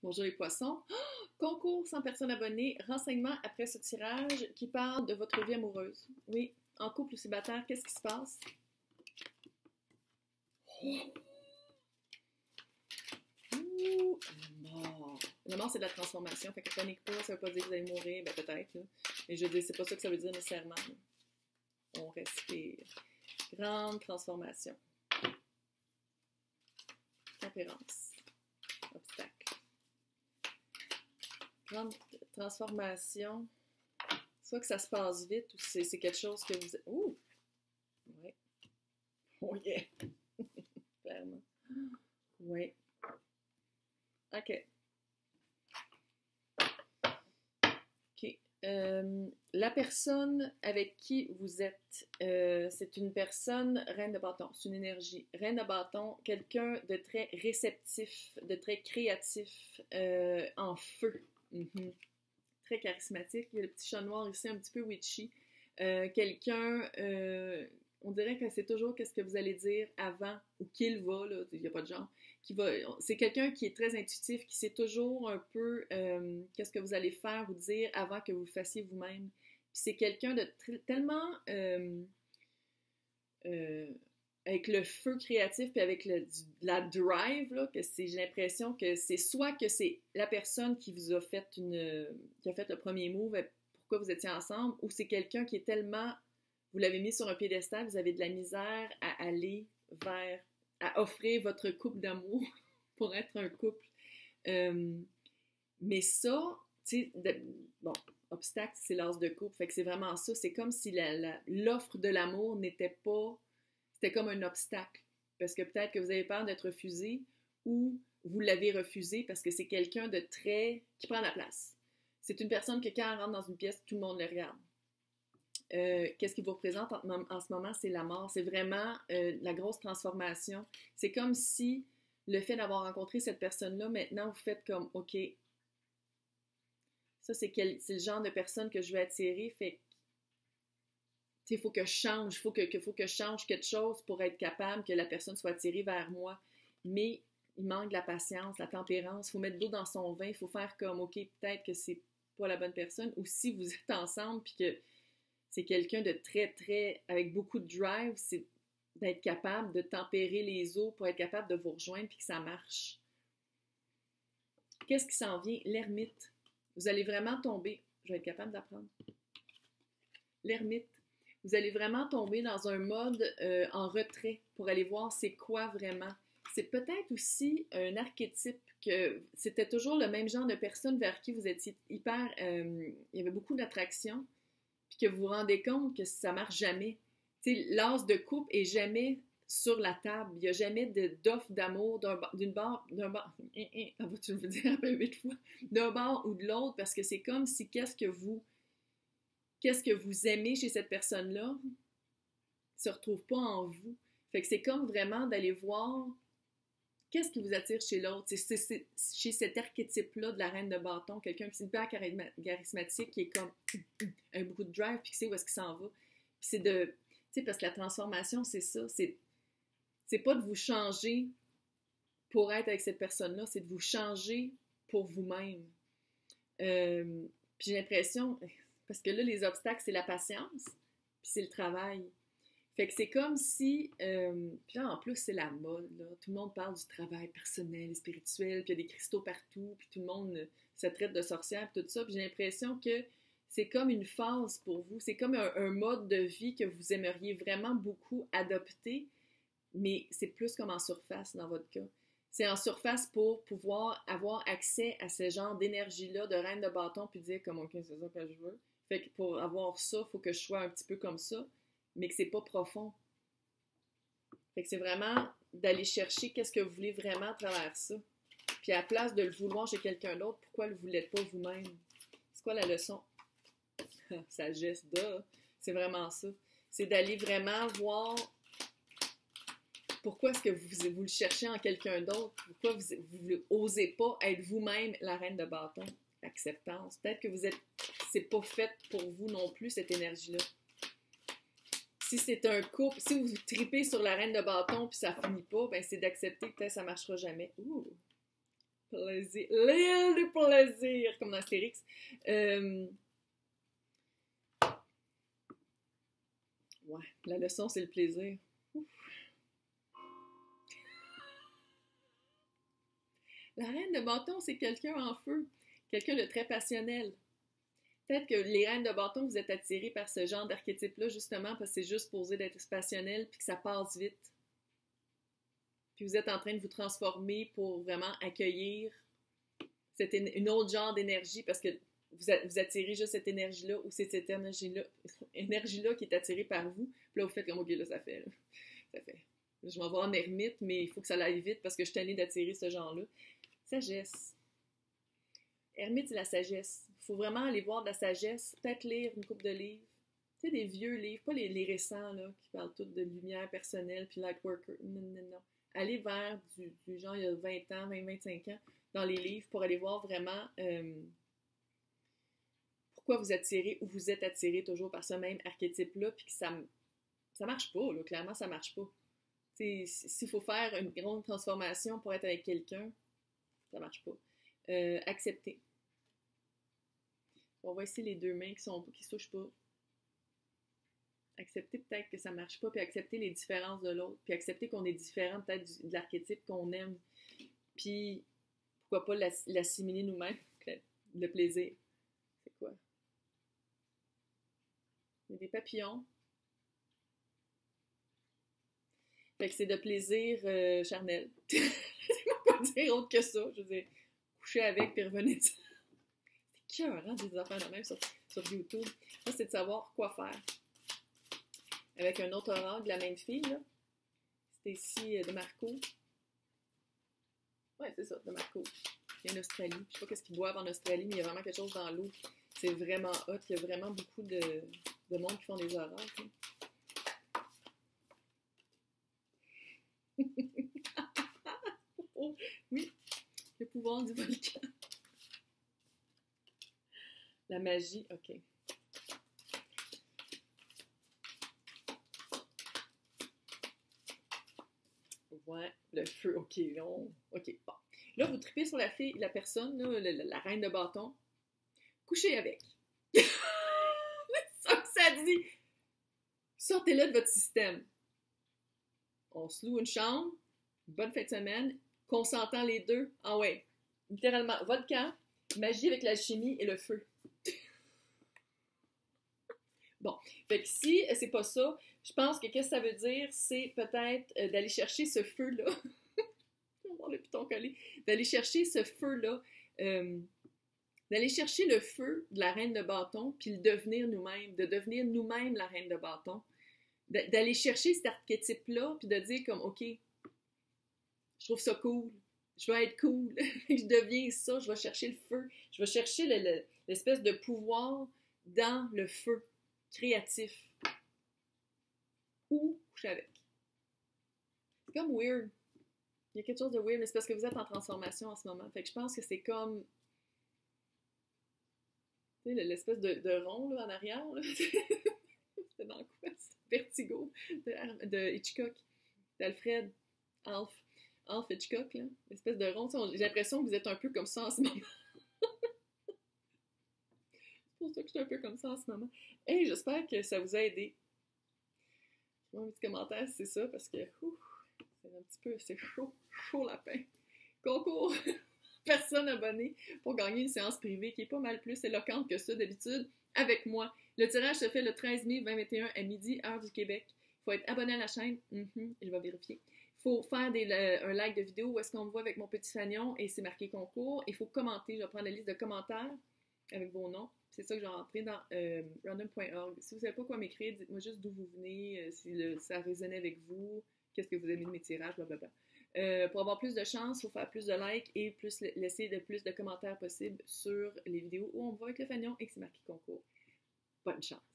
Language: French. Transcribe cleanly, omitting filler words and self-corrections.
Bonjour les poissons. Oh, concours 100 personnes abonnées. Renseignements après ce tirage qui parle de votre vie amoureuse. Oui, en couple ou célibataire, qu'est-ce qui se passe? Oh. Ouh, la mort. La mort, c'est de la transformation. Fait que panique pas, ça veut pas dire que vous allez mourir. Ben peut-être, là. Mais je veux dire, c'est pas ça que ça veut dire nécessairement. Là. On respire. Grande transformation. Tempérance. Obstacle. Grande transformation. Soit que ça se passe vite ou c'est quelque chose que vous... Ouh! Oui. Oh yeah! Clairement. Oui. OK. OK. La personne avec qui vous êtes, c'est une personne reine de bâton, c'est une énergie. Reine de bâton, quelqu'un de très réceptif, de très créatif, en feu. Mm-hmm. Très charismatique. Il y a le petit chat noir ici, un petit peu witchy. Quelqu'un, on dirait que c'est toujours qu'est-ce que vous allez dire avant ou qu'il va, là, il n'y a pas de genre. C'est quelqu'un qui est très intuitif, qui sait toujours un peu qu'est-ce que vous allez faire ou dire avant que vous le fassiez vous-même. Puis c'est quelqu'un de tellement avec le feu créatif puis avec la drive là, que j'ai l'impression que c'est soit que c'est la personne qui vous a fait qui a fait le premier move pourquoi vous étiez ensemble, ou c'est quelqu'un qui est tellement, vous l'avez mis sur un piédestal, vous avez de la misère à aller vers, à offrir votre couple d'amour pour être un couple. Mais ça, tu sais, bon, obstacle, c'est l'as de coupe, fait que c'est vraiment ça, c'est comme si l'offre de l'amour n'était pas, c'était comme un obstacle, parce que peut-être que vous avez peur d'être refusé, ou vous l'avez refusé parce que c'est quelqu'un de très, qui prend la place. C'est une personne que quand elle rentre dans une pièce, tout le monde le regarde. Qu'est-ce qui vous représente en ce moment? C'est la mort. C'est vraiment la grosse transformation. C'est comme si le fait d'avoir rencontré cette personne-là, maintenant, vous faites comme, OK, ça, c'est le genre de personne que je veux attirer. Fait il faut que je change, faut que je change quelque chose pour être capable que la personne soit attirée vers moi. Mais il manque de la patience, la tempérance. Il faut mettre de l'eau dans son vin. Il faut faire comme, OK, peut-être que c'est pas la bonne personne. Ou si vous êtes ensemble puis que c'est quelqu'un de très, très, avec beaucoup de drive, c'est d'être capable de tempérer les eaux pour être capable de vous rejoindre puis que ça marche. Qu'est-ce qui s'en vient? L'ermite. Vous allez vraiment tomber. Je vais être capable d'apprendre. L'ermite. Vous allez vraiment tomber dans un mode en retrait pour aller voir c'est quoi vraiment. C'est peut-être aussi un archétype que c'était toujours le même genre de personne vers qui vous étiez hyper... il y avait beaucoup d'attraction, puis que vous vous rendez compte que ça marche jamais. Tu sais, l'as de coupe est jamais sur la table. Il n'y a jamais d'offre d'amour d'un bord, tu veux dire un peu 8 fois, d'un bord ou de l'autre, parce que c'est comme si qu'est-ce que vous aimez chez cette personne-là ne se retrouve pas en vous. Fait que c'est comme vraiment d'aller voir qu'est-ce qui vous attire chez l'autre. C'est chez cet archétype-là de la reine de bâton, quelqu'un qui est hyper charismatique, qui est comme avec beaucoup de drive, puis qui sait où est-ce qu'il s'en va. Puis c'est de... Tu sais, parce que la transformation, c'est ça. C'est pas de vous changer pour être avec cette personne-là, c'est de vous changer pour vous-même. Puis j'ai l'impression... Parce que là, les obstacles, c'est la patience, puis c'est le travail. Fait que c'est comme si... puis là, en plus, c'est la mode, là. Tout le monde parle du travail personnel et spirituel, puis il y a des cristaux partout, puis tout le monde se traite de sorcière, puis tout ça. Puis j'ai l'impression que c'est comme une phase pour vous. C'est comme un mode de vie que vous aimeriez vraiment beaucoup adopter, mais c'est plus comme en surface dans votre cas. C'est en surface pour pouvoir avoir accès à ce genre d'énergie-là, de reine de bâton, puis dire comme, OK, c'est ça que je veux. Fait que pour avoir ça, il faut que je sois un petit peu comme ça, mais que c'est pas profond. Fait que c'est vraiment d'aller chercher qu'est-ce que vous voulez vraiment à travers ça. Puis à la place de le vouloir chez quelqu'un d'autre, pourquoi ne le voulez pas vous-même? C'est quoi la leçon? Sagesse, c'est vraiment ça. C'est d'aller vraiment voir pourquoi est-ce que vous le cherchez en quelqu'un d'autre? Pourquoi vous n'osez pas être vous-même la reine de bâton? Acceptance. Peut-être que c'est pas fait pour vous non plus, cette énergie-là. Si c'est un couple, si vous tripez sur la reine de bâton puis ça finit pas, ben c'est d'accepter que peut-être ça marchera jamais. Ouh! plaisir. L'île du plaisir, comme dans Astérix. Ouais, la leçon, c'est le plaisir. Ouf. La reine de bâton, c'est quelqu'un en feu, quelqu'un de très passionnel. Peut-être que les reines de bâton, vous êtes attirés par ce genre d'archétype-là, justement, parce que c'est juste posé d'être passionnel, puis que ça passe vite. Puis vous êtes en train de vous transformer pour vraiment accueillir une autre genre d'énergie, parce que vous attirez juste cette énergie-là, ou c'est cette énergie-là qui est attirée par vous. Puis là, vous faites comme, OK, là, ça fait. Ça fait. Je m'en vais en ermite, mais il faut que ça aille vite parce que je suis tannée d'attirer ce genre-là. Sagesse. Ermite, c'est la sagesse. Il faut vraiment aller voir de la sagesse, peut-être lire une couple de livres. Tu sais, des vieux livres, pas les récents, là, qui parlent tous de lumière personnelle, puis lightworker. Non, non, non. Allez vers du genre il y a 20 ans, 20-25 ans, dans les livres, pour aller voir vraiment pourquoi vous attirez ou vous êtes attiré toujours par ce même archétype-là, puis que ça marche pas, là, clairement, ça marche pas. S'il faut faire une grande transformation pour être avec quelqu'un, ça marche pas. Accepter. On va essayer les deux mains qui se touchent pas. Accepter peut-être que ça marche pas, puis accepter les différences de l'autre, puis accepter qu'on est différent peut-être de l'archétype qu'on aime, puis pourquoi pas l'assimiler nous-mêmes, le plaisir. C'est quoi? Il y a des papillons. Fait que c'est de plaisir charnel. Je ne peux pas dire autre que ça. Je veux dire, coucher avec puis revenir. C'est cœur, hein, des affaires de même sur YouTube. Ça, c'est de savoir quoi faire. Avec un autre oracle, la même fille, là. C'était ici de Marco. Ouais, c'est ça, de Marco. Il y a en Australie. Je sais pas qu'est-ce qu'ils boivent en Australie, mais il y a vraiment quelque chose dans l'eau. C'est vraiment hot. Il y a vraiment beaucoup de monde qui font des oracles. Oh, oui, le pouvoir du volcan. La magie, ok. Ouais, le feu, ok, non. Ok, bon. Là, vous tripez sur la personne, là, la reine de bâton. Couchez avec. C'est ça que ça dit. Sortez-le de votre système. On se loue une chambre, bonne fin de semaine, consentant les deux. Ah ouais, littéralement, volcan, magie avec l'alchimie et le feu. Bon, fait que si c'est pas ça, je pense que qu'est-ce que ça veut dire, c'est peut-être d'aller chercher ce feu-là. On va voir le piton collé. D'aller chercher ce feu-là, d'aller chercher le feu de la reine de bâton, puis le devenir nous-mêmes, de devenir nous-mêmes la reine de bâton. D'aller chercher cet archétype-là, puis de dire comme, OK, je trouve ça cool, je vais être cool, je deviens ça, je vais chercher le feu, je vais chercher l'espèce de pouvoir dans le feu créatif. Ou coucher avec. C'est comme weird. Il y a quelque chose de weird, mais c'est parce que vous êtes en transformation en ce moment. Fait que je pense que c'est comme, tu sais, l'espèce de rond là, en arrière, là. C'est dans quoi? Vertigo de Hitchcock, d'Alfred, Alf Hitchcock, là. L'espèce de rond. J'ai l'impression que vous êtes un peu comme ça en ce moment. C'est pour ça que je suis un peu comme ça en ce moment. Hey, j'espère que ça vous a aidé. Mon petit commentaire, c'est ça, parce que c'est un petit peu, c'est chaud lapin. Concours, personne abonnée pour gagner une séance privée qui est pas mal plus éloquente que ça d'habitude avec moi. Le tirage se fait le 13 mai 2021 à midi, heure du Québec. Il faut être abonné à la chaîne. Je vais vérifier. Il faut faire un like de vidéo où est-ce qu'on me voit avec mon petit fanion et c'est marqué concours. Il faut commenter. Je vais prendre la liste de commentaires avec vos noms. C'est ça que j'ai rentré dans random.org. Si vous ne savez pas quoi m'écrire, dites-moi juste d'où vous venez, si ça résonnait avec vous, qu'est-ce que vous aimez de mes tirages, blablabla. Pour avoir plus de chance, il faut faire plus de likes et laisser plus de commentaires possibles sur les vidéos où on me voit avec le fanion et que c'est marqué concours. Bonne chance!